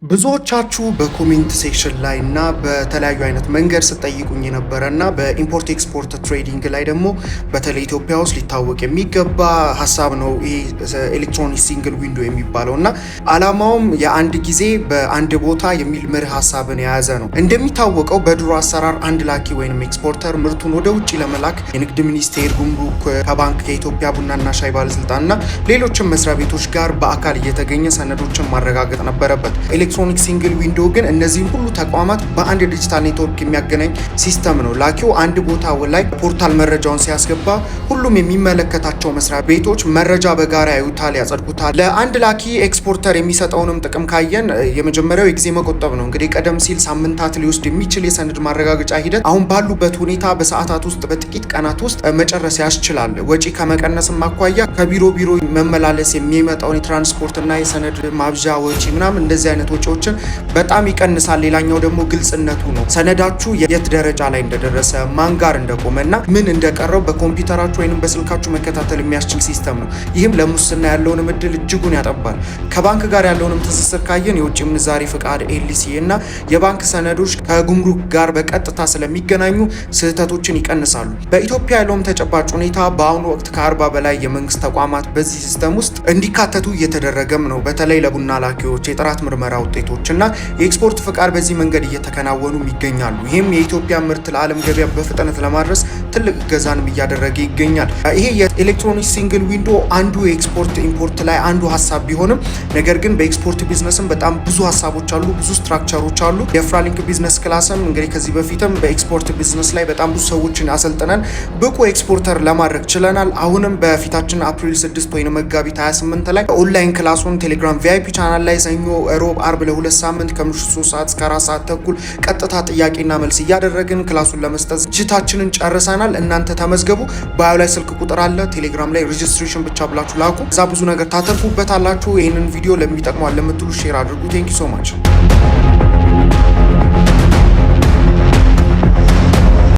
ብዙዎቻችሁ በኮሜንት ሴክሽን ላይ እና በተለያዩ አይነት መንገድ ስጠይቁኝ የነበረና በኢምፖርት ኤክስፖርት ትሬዲንግ ላይ ደግሞ በተለይ ኢትዮጵያ ውስጥ ሊታወቅ የሚገባ ሀሳብ ነው ይሄ ኤሌክትሮኒክ ሲንግል ዊንዶ የሚባለው እና አላማውም የአንድ ጊዜ በአንድ ቦታ የሚል መርህ ሀሳብን የያዘ ነው። እንደሚታወቀው በድሮ አሰራር አንድ ላኪ ወይም ኤክስፖርተር ምርቱን ወደ ውጭ ለመላክ የንግድ ሚኒስቴር፣ ጉምሩክ፣ ከባንክ፣ ከኢትዮጵያ ቡናና ሻይ ባለስልጣንና ሌሎችም መስሪያ ቤቶች ጋር በአካል እየተገኘ ሰነዶችን ማረጋገጥ ነበረበት። ኤሌክትሮኒክ ሲንግል ዊንዶ ግን እነዚህን ሁሉ ተቋማት በአንድ ዲጂታል ኔትወርክ የሚያገናኝ ሲስተም ነው። ላኪው አንድ ቦታ ላይ ፖርታል መረጃውን ሲያስገባ ሁሉም የሚመለከታቸው መስሪያ ቤቶች መረጃ በጋራ ያዩታል፣ ያጸድቁታል። ለአንድ ላኪ ኤክስፖርተር የሚሰጠውንም ጥቅም ካየን የመጀመሪያው የጊዜ መቆጠብ ነው። እንግዲህ ቀደም ሲል ሳምንታት ሊወስድ የሚችል የሰነድ ማረጋገጫ ሂደት አሁን ባሉበት ሁኔታ በሰዓታት ውስጥ በጥቂት ቀናት ውስጥ መጨረስ ያስችላል። ወጪ ከመቀነስም አኳያ ከቢሮ መመላለስ የሚመጣውን የትራንስፖርትና የሰነድ ማብዣ ወጪ ምናምን እንደዚህ አይነት ወጪዎችን በጣም ይቀንሳል። ሌላኛው ደግሞ ግልጽነቱ ነው። ሰነዳችሁ የት ደረጃ ላይ እንደደረሰ፣ ማን ጋር እንደቆመና ምን እንደቀረው በኮምፒውተራችሁ ወይንም በስልካችሁ መከታተል የሚያስችል ሲስተም ነው። ይህም ለሙስና ያለውን እድል እጅጉን ያጠባል። ከባንክ ጋር ያለውንም ትስስር ካየን የውጭ ምንዛሬ ፍቃድ ኤልሲ እና የባንክ ሰነዶች ከጉምሩክ ጋር በቀጥታ ስለሚገናኙ ስህተቶችን ይቀንሳሉ። በኢትዮጵያ ያለውም ተጨባጭ ሁኔታ በአሁኑ ወቅት ከ40 በላይ የመንግስት ተቋማት በዚህ ሲስተም ውስጥ እንዲካተቱ እየተደረገም ነው። በተለይ ለቡና ላኪዎች የጥራት ምርመራ ውጤቶች እና የኤክስፖርት ፍቃድ በዚህ መንገድ እየተከናወኑ ይገኛሉ። ይህም የኢትዮጵያ ምርት ለዓለም ገበያ በፍጥነት ለማድረስ ትልቅ እገዛንም እያደረገ ይገኛል። ይሄ የኤሌክትሮኒክ ሲንግል ዊንዶ አንዱ የኤክስፖርት ኢምፖርት ላይ አንዱ ሀሳብ ቢሆንም ነገር ግን በኤክስፖርት ቢዝነስም በጣም ብዙ ሀሳቦች አሉ፣ ብዙ ስትራክቸሮች አሉ። የፍራሊንክ ቢዝነስ ክላስም እንግዲህ ከዚህ በፊትም በኤክስፖርት ቢዝነስ ላይ በጣም ብዙ ሰዎችን አሰልጥነን ብቁ ኤክስፖርተር ለማድረግ ችለናል። አሁንም በፊታችን አፕሪል 6 ወይም መጋቢት 28 ላይ ኦንላይን ክላሱን ቴሌግራም ቪአይፒ ቻናል ላይ ሰኞ፣ ሮብ፣ አርብ ለሁለት ሳምንት ከምሽቱ 3 ሰዓት እስከ 4 ሰዓት ተኩል ቀጥታ ጥያቄና መልስ እያደረግን ክላሱን ለመስጠት ዝግጅታችንን ጨርሰናል። እናንተ ተመዝገቡ። ባዮ ላይ ስልክ ቁጥር አለ። ቴሌግራም ላይ ሬጅስትሬሽን ብቻ ብላችሁ ላኩ። እዛ ብዙ ነገር ታተርፉበታላችሁ። ይህንን ቪዲዮ ለሚጠቅመው ለምትሉ ሼር አድርጉ። ቴንክ ዩ ሶ ማች